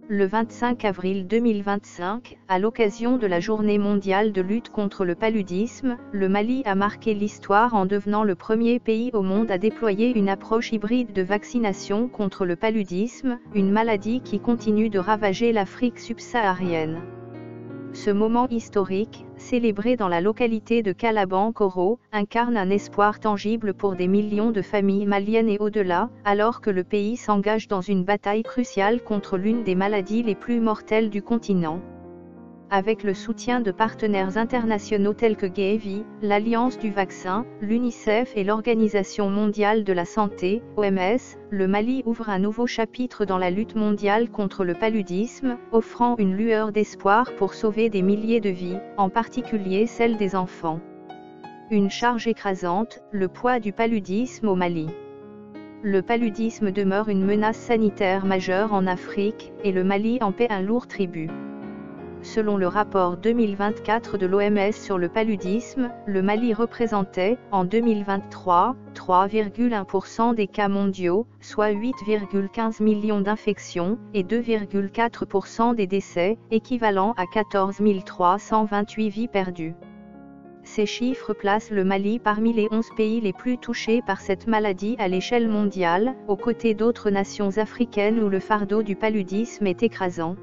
Le 25 avril 2025, à l'occasion de la Journée mondiale de lutte contre le paludisme, le Mali a marqué l'histoire en devenant le premier pays au monde à déployer une approche hybride de vaccination contre le paludisme, une maladie qui continue de ravager l'Afrique subsaharienne. Ce moment historique, célébré dans la localité de Kalaban-Koro, incarne un espoir tangible pour des millions de familles maliennes et au-delà, alors que le pays s'engage dans une bataille cruciale contre l'une des maladies les plus mortelles du continent. Avec le soutien de partenaires internationaux tels que Gavi, l'Alliance du vaccin, l'UNICEF et l'Organisation mondiale de la santé, OMS, le Mali ouvre un nouveau chapitre dans la lutte mondiale contre le paludisme, offrant une lueur d'espoir pour sauver des milliers de vies, en particulier celles des enfants. Une charge écrasante, le poids du paludisme au Mali. Le paludisme demeure une menace sanitaire majeure en Afrique, et le Mali en paie un lourd tribut. Selon le rapport 2024 de l'OMS sur le paludisme, le Mali représentait, en 2023, 3,1% des cas mondiaux, soit 8,15 millions d'infections, et 2,4% des décès, équivalent à 14 328 vies perdues. Ces chiffres placent le Mali parmi les 11 pays les plus touchés par cette maladie à l'échelle mondiale, aux côtés d'autres nations africaines où le fardeau du paludisme est écrasant.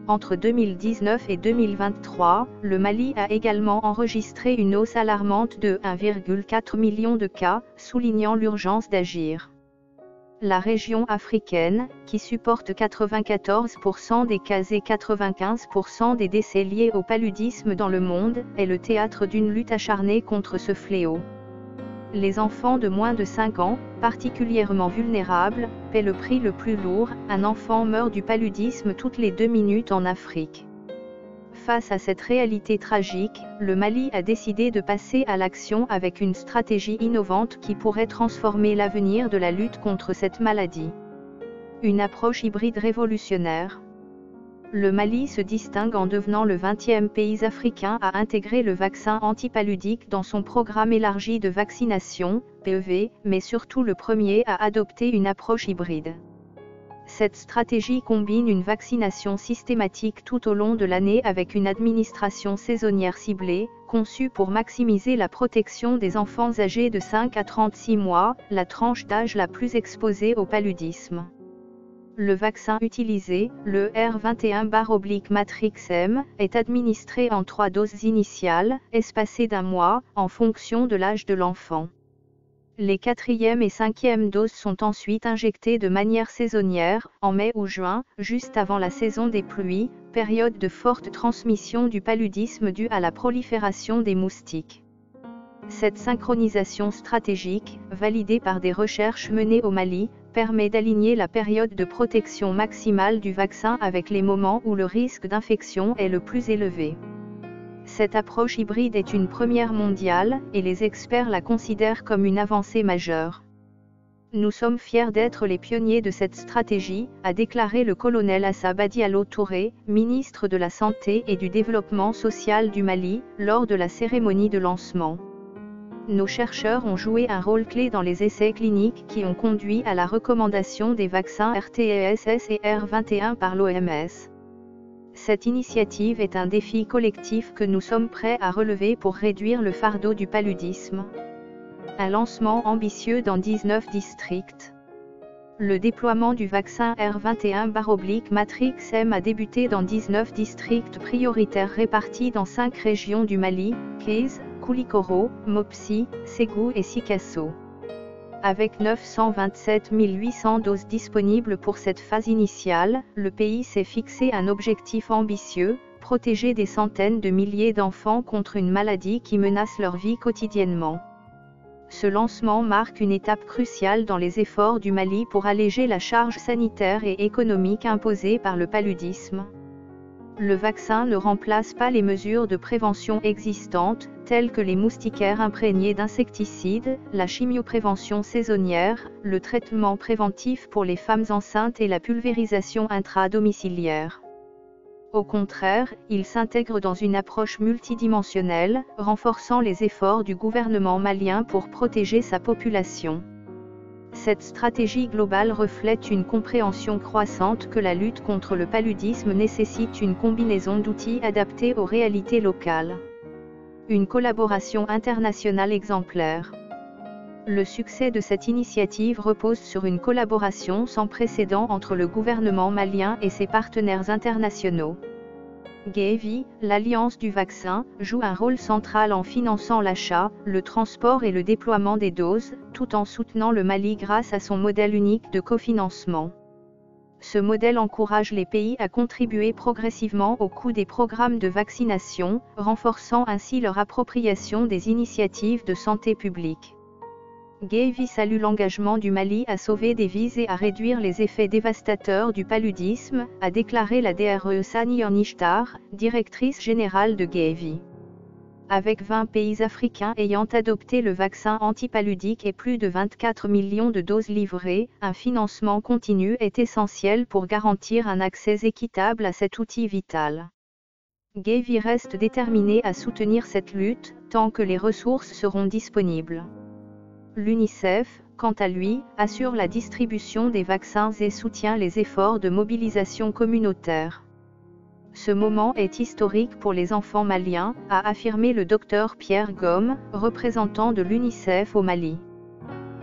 Entre 2019 et 2023, le Mali a également enregistré une hausse alarmante de 1,4 million de cas, soulignant l'urgence d'agir. La région africaine, qui supporte 94% des cas et 95% des décès liés au paludisme dans le monde, est le théâtre d'une lutte acharnée contre ce fléau. Les enfants de moins de 5 ans, particulièrement vulnérables, paient le prix le plus lourd. Un enfant meurt du paludisme toutes les 2 minutes en Afrique. Face à cette réalité tragique, le Mali a décidé de passer à l'action avec une stratégie innovante qui pourrait transformer l'avenir de la lutte contre cette maladie. Une approche hybride révolutionnaire. Le Mali se distingue en devenant le 20e pays africain à intégrer le vaccin antipaludique dans son programme élargi de vaccination, PEV, mais surtout le premier à adopter une approche hybride. Cette stratégie combine une vaccination systématique tout au long de l'année avec une administration saisonnière ciblée, conçue pour maximiser la protection des enfants âgés de 5 à 36 mois, la tranche d'âge la plus exposée au paludisme. Le vaccin utilisé, le R21/Matrix-M, est administré en 3 doses initiales, espacées d'1 mois, en fonction de l'âge de l'enfant. Les 4e et 5e doses sont ensuite injectées de manière saisonnière, en mai ou juin, juste avant la saison des pluies, période de forte transmission du paludisme due à la prolifération des moustiques. Cette synchronisation stratégique, validée par des recherches menées au Mali, permet d'aligner la période de protection maximale du vaccin avec les moments où le risque d'infection est le plus élevé. Cette approche hybride est une première mondiale, et les experts la considèrent comme une avancée majeure. Nous sommes fiers d'être les pionniers de cette stratégie, a déclaré le colonel Assaba Diallo Touré, ministre de la Santé et du Développement social du Mali, lors de la cérémonie de lancement. Nos chercheurs ont joué un rôle clé dans les essais cliniques qui ont conduit à la recommandation des vaccins RTSS et R21 par l'OMS. Cette initiative est un défi collectif que nous sommes prêts à relever pour réduire le fardeau du paludisme. Un lancement ambitieux dans 19 districts. Le déploiement du vaccin R21/Matrix-M a débuté dans 19 districts prioritaires répartis dans 5 régions du Mali, Kayes, Koulikoro, Mopti, Ségou et Sikasso. Avec 927 800 doses disponibles pour cette phase initiale, le pays s'est fixé un objectif ambitieux, protéger des centaines de milliers d'enfants contre une maladie qui menace leur vie quotidiennement. Ce lancement marque une étape cruciale dans les efforts du Mali pour alléger la charge sanitaire et économique imposée par le paludisme. Le vaccin ne remplace pas les mesures de prévention existantes, telles que les moustiquaires imprégnés d'insecticides, la chimioprévention saisonnière, le traitement préventif pour les femmes enceintes et la pulvérisation intra-domiciliaire. Au contraire, il s'intègre dans une approche multidimensionnelle, renforçant les efforts du gouvernement malien pour protéger sa population. Cette stratégie globale reflète une compréhension croissante que la lutte contre le paludisme nécessite une combinaison d'outils adaptés aux réalités locales. Une collaboration internationale exemplaire. Le succès de cette initiative repose sur une collaboration sans précédent entre le gouvernement malien et ses partenaires internationaux. Gavi, l'Alliance du vaccin, joue un rôle central en finançant l'achat, le transport et le déploiement des doses, tout en soutenant le Mali grâce à son modèle unique de cofinancement. Ce modèle encourage les pays à contribuer progressivement au coût des programmes de vaccination, renforçant ainsi leur appropriation des initiatives de santé publique. Gavi salue l'engagement du Mali à sauver des vies et à réduire les effets dévastateurs du paludisme, a déclaré la DRE Sani Ornishtar, directrice générale de Gavi. Avec 20 pays africains ayant adopté le vaccin antipaludique et plus de 24 millions de doses livrées, un financement continu est essentiel pour garantir un accès équitable à cet outil vital. Gavi reste déterminé à soutenir cette lutte, tant que les ressources seront disponibles. L'UNICEF, quant à lui, assure la distribution des vaccins et soutient les efforts de mobilisation communautaire. Ce moment est historique pour les enfants maliens, a affirmé le Dr Pierre Gomme, représentant de l'UNICEF au Mali.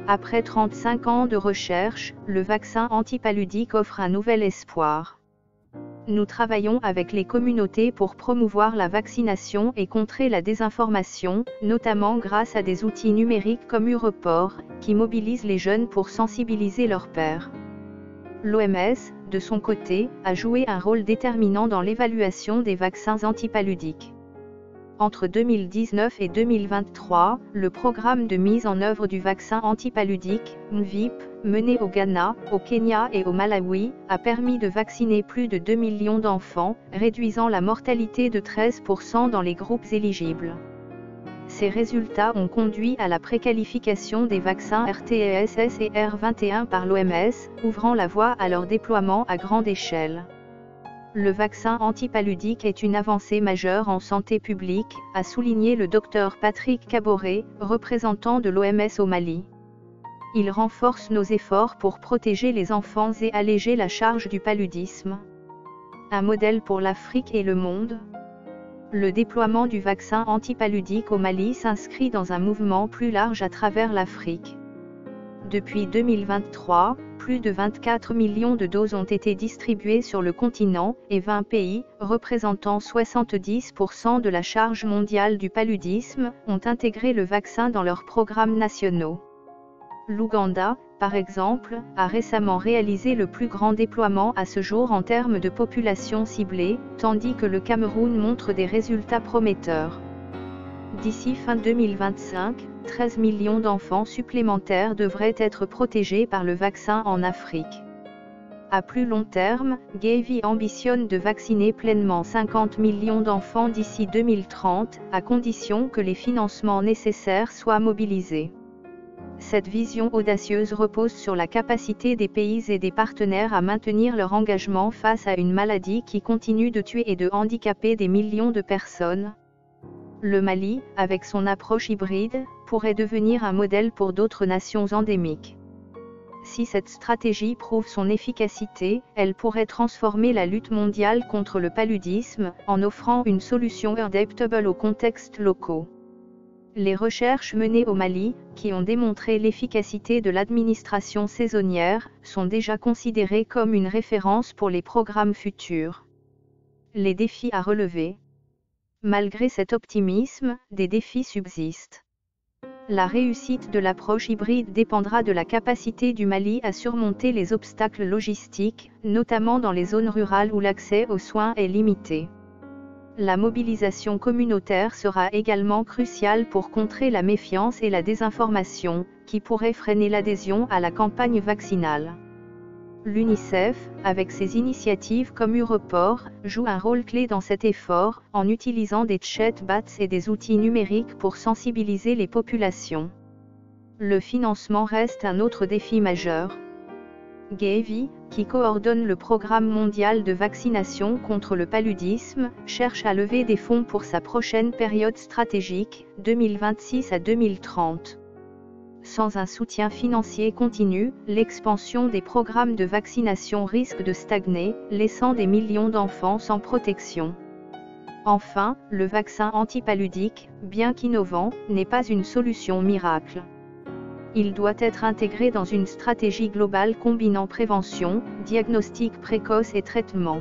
Après 35 ans de recherche, le vaccin antipaludique offre un nouvel espoir. Nous travaillons avec les communautés pour promouvoir la vaccination et contrer la désinformation, notamment grâce à des outils numériques comme Europort, qui mobilisent les jeunes pour sensibiliser leurs pairs. L'OMS, de son côté, a joué un rôle déterminant dans l'évaluation des vaccins antipaludiques. Entre 2019 et 2023, le programme de mise en œuvre du vaccin antipaludique, MVIP, mené au Ghana, au Kenya et au Malawi, a permis de vacciner plus de 2 millions d'enfants, réduisant la mortalité de 13% dans les groupes éligibles. Ces résultats ont conduit à la préqualification des vaccins RTSS et R21 par l'OMS, ouvrant la voie à leur déploiement à grande échelle. Le vaccin antipaludique est une avancée majeure en santé publique, a souligné le Dr Patrick Kaboré, représentant de l'OMS au Mali. Il renforce nos efforts pour protéger les enfants et alléger la charge du paludisme. Un modèle pour l'Afrique et le monde. Le déploiement du vaccin antipaludique au Mali s'inscrit dans un mouvement plus large à travers l'Afrique. Depuis 2023, plus de 24 millions de doses ont été distribuées sur le continent, et 20 pays, représentant 70% de la charge mondiale du paludisme, ont intégré le vaccin dans leurs programmes nationaux. L'Ouganda, par exemple, a récemment réalisé le plus grand déploiement à ce jour en termes de population ciblée, tandis que le Cameroun montre des résultats prometteurs. D'ici fin 2025, 13 millions d'enfants supplémentaires devraient être protégés par le vaccin en Afrique. À plus long terme, Gavi ambitionne de vacciner pleinement 50 millions d'enfants d'ici 2030, à condition que les financements nécessaires soient mobilisés. Cette vision audacieuse repose sur la capacité des pays et des partenaires à maintenir leur engagement face à une maladie qui continue de tuer et de handicaper des millions de personnes. Le Mali, avec son approche hybride, pourrait devenir un modèle pour d'autres nations endémiques. Si cette stratégie prouve son efficacité, elle pourrait transformer la lutte mondiale contre le paludisme, en offrant une solution adaptable aux contextes locaux. Les recherches menées au Mali, qui ont démontré l'efficacité de l'administration saisonnière, sont déjà considérées comme une référence pour les programmes futurs. Les défis à relever. Malgré cet optimisme, des défis subsistent. La réussite de l'approche hybride dépendra de la capacité du Mali à surmonter les obstacles logistiques, notamment dans les zones rurales où l'accès aux soins est limité. La mobilisation communautaire sera également cruciale pour contrer la méfiance et la désinformation, qui pourraient freiner l'adhésion à la campagne vaccinale. L'UNICEF, avec ses initiatives comme Europort, joue un rôle clé dans cet effort, en utilisant des chatbots et des outils numériques pour sensibiliser les populations. Le financement reste un autre défi majeur. Gavi, qui coordonne le programme mondial de vaccination contre le paludisme, cherche à lever des fonds pour sa prochaine période stratégique, 2026 à 2030. sans un soutien financier continu, l'expansion des programmes de vaccination risque de stagner, laissant des millions d'enfants sans protection. Enfin, le vaccin antipaludique, bien qu'innovant, n'est pas une solution miracle. Il doit être intégré dans une stratégie globale combinant prévention, diagnostic précoce et traitement.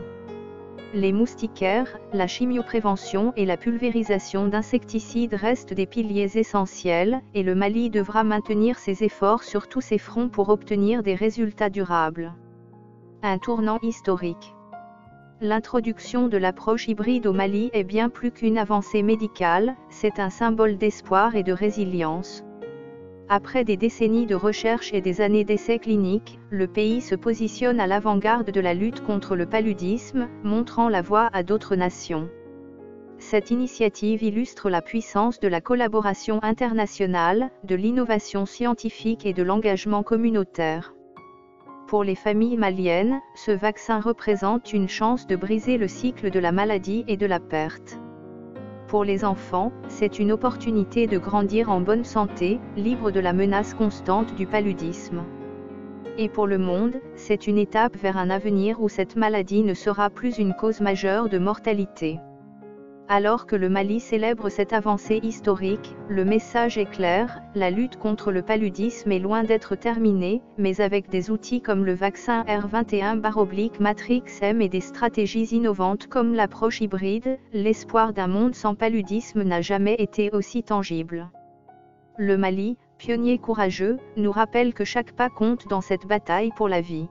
Les moustiquaires, la chimioprévention et la pulvérisation d'insecticides restent des piliers essentiels, et le Mali devra maintenir ses efforts sur tous ces fronts pour obtenir des résultats durables. Un tournant historique. L'introduction de l'approche hybride au Mali est bien plus qu'une avancée médicale, c'est un symbole d'espoir et de résilience. Après des décennies de recherche et des années d'essais cliniques, le pays se positionne à l'avant-garde de la lutte contre le paludisme, montrant la voie à d'autres nations. Cette initiative illustre la puissance de la collaboration internationale, de l'innovation scientifique et de l'engagement communautaire. Pour les familles maliennes, ce vaccin représente une chance de briser le cycle de la maladie et de la perte. Pour les enfants, c'est une opportunité de grandir en bonne santé, libre de la menace constante du paludisme. Et pour le monde, c'est une étape vers un avenir où cette maladie ne sera plus une cause majeure de mortalité. Alors que le Mali célèbre cette avancée historique, le message est clair, la lutte contre le paludisme est loin d'être terminée, mais avec des outils comme le vaccin R21/Matrix-M et des stratégies innovantes comme l'approche hybride, l'espoir d'un monde sans paludisme n'a jamais été aussi tangible. Le Mali, pionnier courageux, nous rappelle que chaque pas compte dans cette bataille pour la vie.